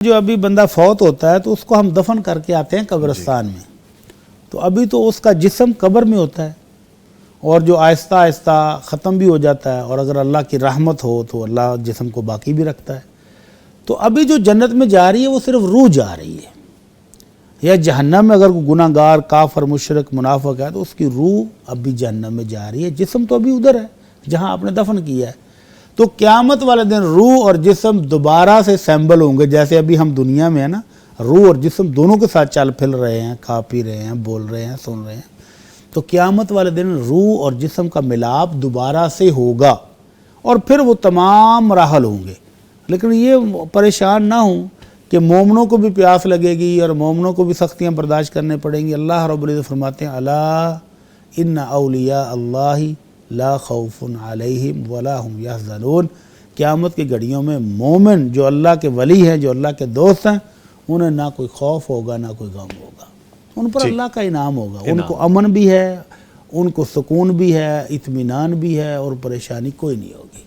جو ابھی بندہ فوت ہوتا ہے تو اس کو ہم دفن کر کے آتے ہیں قبرستان میں، تو ابھی تو اس کا جسم قبر میں ہوتا ہے اور جو آہستہ آہستہ ختم بھی ہو جاتا ہے، اور اگر اللہ کی رحمت ہو تو اللہ جسم کو باقی بھی رکھتا ہے۔ تو ابھی جو جنت میں جا رہی ہے وہ صرف روح جا رہی ہے، یا جہنم میں اگر کوئی گناہ گار کافر مشرک منافق ہے تو اس کی روح ابھی جہنم میں جا رہی ہے، جسم تو ابھی ادھر ہے جہاں آپ نے دفن کیا ہے۔ تو قیامت والے دن روح اور جسم دوبارہ سے سیمبل ہوں گے، جیسے ابھی ہم دنیا میں ہیں نا، روح اور جسم دونوں کے ساتھ چل پھر رہے ہیں، کھا پی رہے ہیں، بول رہے ہیں، سن رہے ہیں۔ تو قیامت والے دن روح اور جسم کا ملاپ دوبارہ سے ہوگا اور پھر وہ تمام مراحل ہوں گے۔ لیکن یہ پریشان نہ ہوں کہ مومنوں کو بھی پیاس لگے گی اور مومنوں کو بھی سختیاں برداشت کرنے پڑیں گی۔ اللہ رب العزت فرماتے ہیں الا ان اولیاء اللہ لا خوف علیہم ولا هم یحزنون، قیامت کی گھڑیوں میں مومن جو اللہ کے ولی ہیں، جو اللہ کے دوست ہیں، انہیں نہ کوئی خوف ہوگا نہ کوئی غم ہوگا، ان پر اللہ کا انعام ہوگا، ان کو امن بھی ہے، ان کو سکون بھی ہے، اطمینان بھی ہے، اور پریشانی کوئی نہیں ہوگی۔